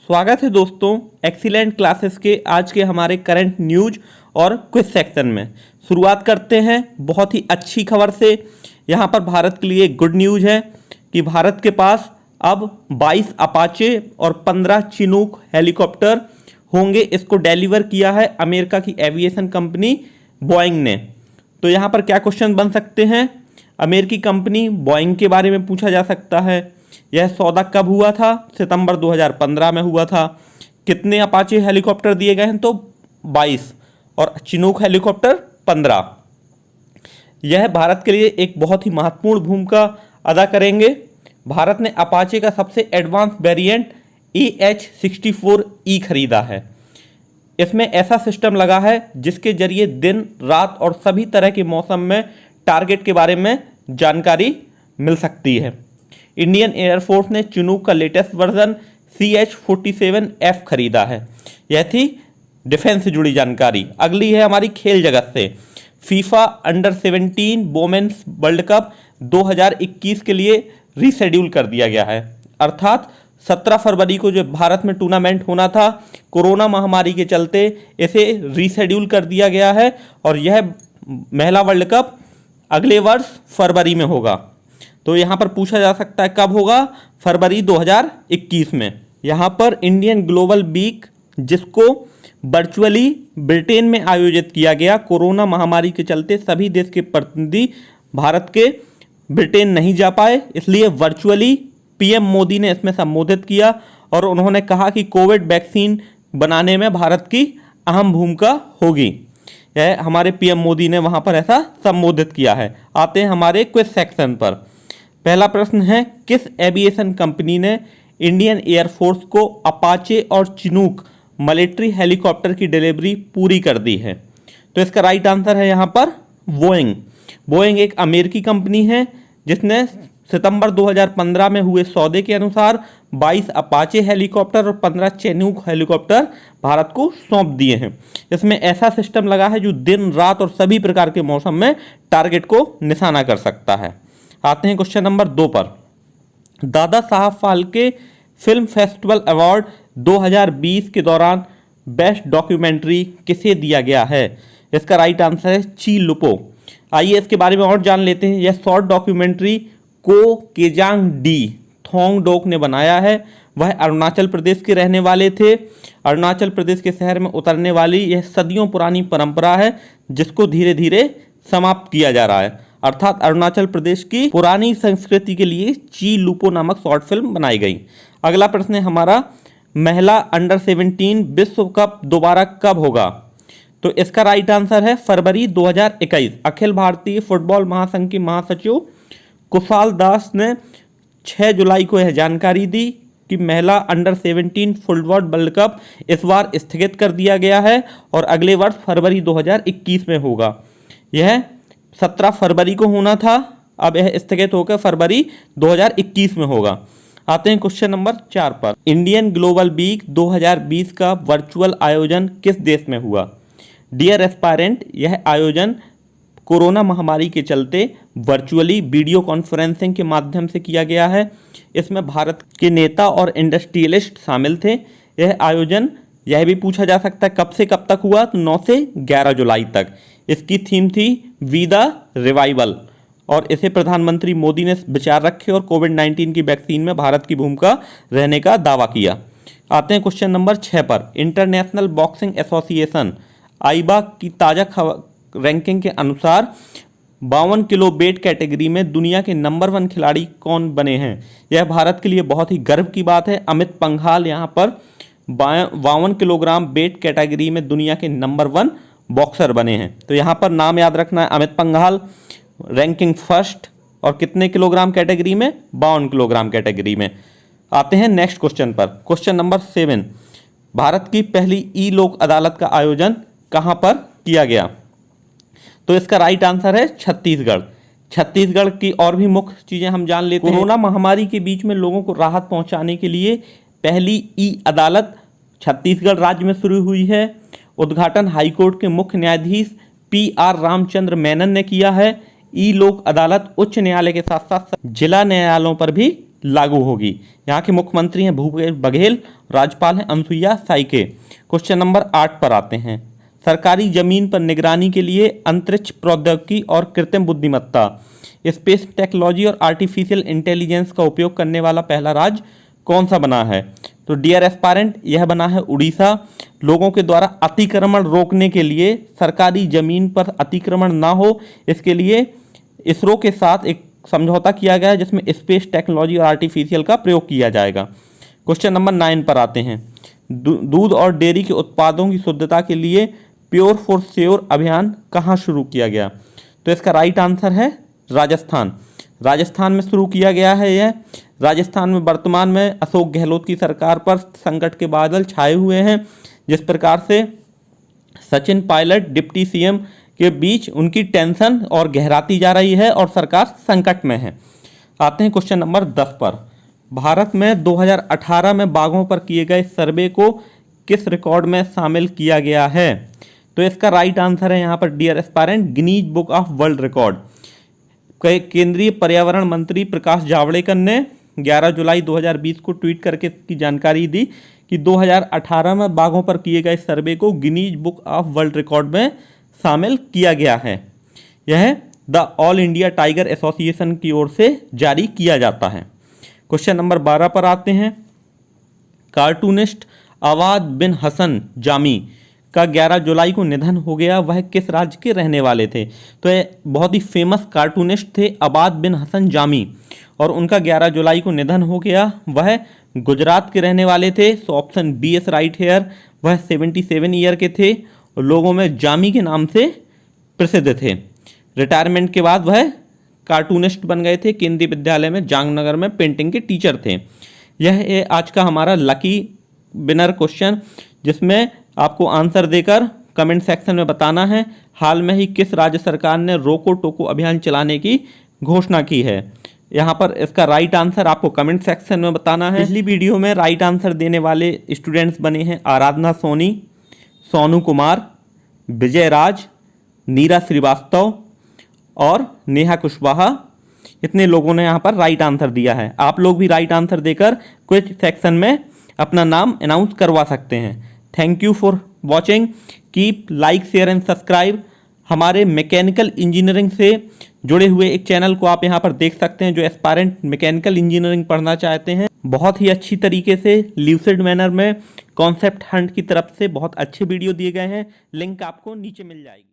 स्वागत है दोस्तों एक्सीलेंट क्लासेस के आज के हमारे करंट न्यूज और क्विज सेक्शन में। शुरुआत करते हैं बहुत ही अच्छी खबर से। यहाँ पर भारत के लिए गुड न्यूज है कि भारत के पास अब 22 अपाचे और 15 चिनूक हेलीकॉप्टर होंगे। इसको डिलीवर किया है अमेरिका की एविएशन कंपनी बोइंग ने। तो यहाँ पर क्या क्वेश्चन बन सकते हैं? अमेरिकी कंपनी बोइंग के बारे में पूछा जा सकता है। यह सौदा कब हुआ था? सितंबर 2015 में हुआ था। कितने अपाचे हेलीकॉप्टर दिए गए हैं? तो 22 और चिनूक हेलीकॉप्टर 15। यह भारत के लिए एक बहुत ही महत्वपूर्ण भूमिका अदा करेंगे। भारत ने अपाचे का सबसे एडवांस वेरिएंट AH-64E खरीदा है। इसमें ऐसा सिस्टम लगा है जिसके जरिए दिन रात और सभी तरह के मौसम में टारगेट के बारे में जानकारी मिल सकती है। इंडियन एयरफोर्स ने चिनूक का लेटेस्ट वर्जन CH-47F खरीदा है। यह थी डिफेंस से जुड़ी जानकारी। अगली है हमारी खेल जगत से। FIFA under 17 women's world cup 2021 के लिए रीशेड्यूल कर दिया गया है। अर्थात 17 फरवरी को जो भारत में टूर्नामेंट होना था, कोरोना महामारी के चलते इसे रीशेड्यूल कर दिया गया है और यह महिला वर्ल्ड कप अगले वर्ष फरवरी में होगा। तो यहाँ पर पूछा जा सकता है कब होगा? फरवरी 2021 में। यहाँ पर इंडियन ग्लोबल वीक, जिसको वर्चुअली ब्रिटेन में आयोजित किया गया, कोरोना महामारी के चलते सभी देश के प्रतिनिधि भारत के ब्रिटेन नहीं जा पाए, इसलिए वर्चुअली PM मोदी ने इसमें संबोधित किया और उन्होंने कहा कि कोविड वैक्सीन बनाने में भारत की अहम भूमिका होगी। यह हमारे PM मोदी ने वहाँ पर ऐसा संबोधित किया है। आते हैं हमारे क्विज सेक्शन पर। पहला प्रश्न है, किस एविएशन कंपनी ने इंडियन एयरफोर्स को अपाचे और चिनूक मिलिट्री हेलीकॉप्टर की डिलीवरी पूरी कर दी है? तो इसका राइट आंसर है यहाँ पर बोइंग। बोइंग एक अमेरिकी कंपनी है जिसने सितंबर 2015 में हुए सौदे के अनुसार 22 अपाचे हेलीकॉप्टर और 15 चिनूक हेलीकॉप्टर भारत को सौंप दिए हैं। इसमें ऐसा सिस्टम लगा है जो दिन रात और सभी प्रकार के मौसम में टारगेट को निशाना कर सकता है। आते हैं क्वेश्चन नंबर 2 पर। Dada Saheb Phalke film festival award 2020 के दौरान बेस्ट डॉक्यूमेंट्री किसे दिया गया है? इसका राइट आंसर है ची लुपो। आइए इसके बारे में और जान लेते हैं। यह शॉर्ट डॉक्यूमेंट्री को केजांग डी थोंगडोक ने बनाया है। वह अरुणाचल प्रदेश के रहने वाले थे। अरुणाचल प्रदेश के शहर में उतरने वाली यह सदियों पुरानी परंपरा है जिसको धीरे धीरे समाप्त किया जा रहा है। अर्थात अरुणाचल प्रदेश की पुरानी संस्कृति के लिए ची लुपो नामक शॉर्ट फिल्म बनाई गई। अगला प्रश्न है हमारा, महिला अंडर 17 विश्व कप दोबारा कब होगा? तो इसका राइट आंसर है फरवरी 2021। अखिल भारतीय फुटबॉल महासंघ के महासचिव कुशाल दास ने 6 जुलाई को यह जानकारी दी कि महिला अंडर 17 फुटबॉल वर्ल्ड कप इस बार स्थगित कर दिया गया है और अगले वर्ष फरवरी 2021 में होगा। यह 17 फरवरी को होना था, अब यह स्थगित होकर फरवरी 2021 में होगा। आते हैं क्वेश्चन नंबर 4 पर। इंडियन ग्लोबल वीक 2020 का वर्चुअल आयोजन किस देश में हुआ? डियर एस्पायरेंट, यह आयोजन कोरोना महामारी के चलते वर्चुअली वीडियो कॉन्फ्रेंसिंग के माध्यम से किया गया है। इसमें भारत के नेता और इंडस्ट्रियलिस्ट शामिल थे। यह आयोजन यह भी पूछा जा सकता है कब से कब तक हुआ? तो 9 से 11 जुलाई तक। इसकी थीम थी वी द रिवाइवल और इसे प्रधानमंत्री मोदी ने विचार रखे और कोविड-19 की वैक्सीन में भारत की भूमिका रहने का दावा किया। आते हैं क्वेश्चन नंबर 6 पर। इंटरनेशनल बॉक्सिंग एसोसिएशन आईबा की ताज़ा रैंकिंग के अनुसार 52 किलो वेट कैटेगरी में दुनिया के नंबर 1 खिलाड़ी कौन बने हैं? यह भारत के लिए बहुत ही गर्व की बात है। अमित पंघाल यहाँ पर 52 किलोग्राम वेट कैटेगरी में दुनिया के नंबर 1 बॉक्सर बने हैं। तो यहाँ पर नाम याद रखना है, अमित पंघाल रैंकिंग फर्स्ट और कितने किलोग्राम कैटेगरी में? 52 किलोग्राम कैटेगरी में। आते हैं नेक्स्ट क्वेश्चन पर। क्वेश्चन नंबर 7, भारत की पहली ई लोक अदालत का आयोजन कहाँ पर किया गया? तो इसका राइट आंसर है छत्तीसगढ़। छत्तीसगढ़ की और भी मुख्य चीज़ें हम जान लेते हैं। कोरोना महामारी के बीच में लोगों को राहत पहुंचाने के लिए पहली ई अदालत छत्तीसगढ़ राज्य में शुरू हुई है। उद्घाटन हाईकोर्ट के मुख्य न्यायाधीश PR रामचंद्र मेनन ने किया है। ई लोक अदालत उच्च न्यायालय के साथ साथ जिला न्यायालयों पर भी लागू होगी। यहाँ के मुख्यमंत्री हैं भूपेश बघेल, राज्यपाल हैं अनुसुईया साइके। क्वेश्चन नंबर 8 पर आते हैं। सरकारी जमीन पर निगरानी के लिए अंतरिक्ष प्रौद्योगिकी और कृत्रिम बुद्धिमत्ता, स्पेस टेक्नोलॉजी और आर्टिफिशियल इंटेलिजेंस का उपयोग करने वाला पहला राज्य कौन सा बना है? तो डियर एस्पायरेंट, यह बना है उड़ीसा। लोगों के द्वारा अतिक्रमण रोकने के लिए, सरकारी जमीन पर अतिक्रमण ना हो, इसके लिए इसरो के साथ एक समझौता किया गया है जिसमें स्पेस टेक्नोलॉजी और आर्टिफिशियल का प्रयोग किया जाएगा। क्वेश्चन नंबर 9 पर आते हैं। दूध और डेयरी के उत्पादों की शुद्धता के लिए प्योर फॉर श्योर अभियान कहाँ शुरू किया गया? तो इसका राइट आंसर है राजस्थान। राजस्थान में शुरू किया गया है यह। राजस्थान में वर्तमान में अशोक गहलोत की सरकार पर संकट के बादल छाए हुए हैं। जिस प्रकार से सचिन पायलट डिप्टी सीएम के बीच उनकी टेंशन और गहराती जा रही है और सरकार संकट में है। आते हैं क्वेश्चन नंबर 10 पर। भारत में 2018 में बाघों पर किए गए सर्वे को किस रिकॉर्ड में शामिल किया गया है? तो इसका राइट आंसर है यहाँ पर dear aspirant Guinness book of world record. केंद्रीय पर्यावरण मंत्री प्रकाश जावड़ेकर ने 11 जुलाई 2020 को ट्वीट करके इसकी जानकारी दी कि 2018 में बाघों पर किए गए सर्वे को Guinness book of world record में शामिल किया गया है। यह the all India tiger association की ओर से जारी किया जाता है। क्वेश्चन नंबर 12 पर आते हैं। कार्टूनिस्ट अवाद बिन हसन जामी का 11 जुलाई को निधन हो गया, वह किस राज्य के रहने वाले थे? तो ये बहुत ही फेमस कार्टूनिस्ट थे अवाद बिन हसन जामी, और उनका 11 जुलाई को निधन हो गया। वह गुजरात के रहने वाले थे। So option B is right here. वह 77 ईयर के थे और लोगों में जामी के नाम से प्रसिद्ध थे। रिटायरमेंट के बाद वह कार्टूनिस्ट बन गए थे। केंद्रीय विद्यालय में जामनगर में पेंटिंग के टीचर थे। यह आज का हमारा लकी विनर क्वेश्चन, जिसमें आपको आंसर देकर कमेंट सेक्शन में बताना है हाल में ही किस राज्य सरकार ने रोको टोको अभियान चलाने की घोषणा की है। यहाँ पर इसका राइट आंसर आपको कमेंट सेक्शन में बताना है। पिछली वीडियो में राइट आंसर देने वाले स्टूडेंट्स बने हैं आराधना सोनी, सोनू कुमार, विजय राज, नीरा श्रीवास्तव और नेहा कुशवाहा। इतने लोगों ने यहाँ पर राइट आंसर दिया है। आप लोग भी राइट आंसर देकर क्विज सेक्शन में अपना नाम अनाउंस करवा सकते हैं। Thank you for watching. Keep like share and subscribe. हमारे मैकेनिकल इंजीनियरिंग से जुड़े हुए एक चैनल को आप यहाँ पर देख सकते हैं जो एस्पायरेंट मैकेनिकल इंजीनियरिंग पढ़ना चाहते हैं। बहुत ही अच्छी तरीके से ल्यूसिड मैनर में कॉन्सेप्ट हंट की तरफ से बहुत अच्छे वीडियो दिए गए हैं। लिंक आपको नीचे मिल जाएगी।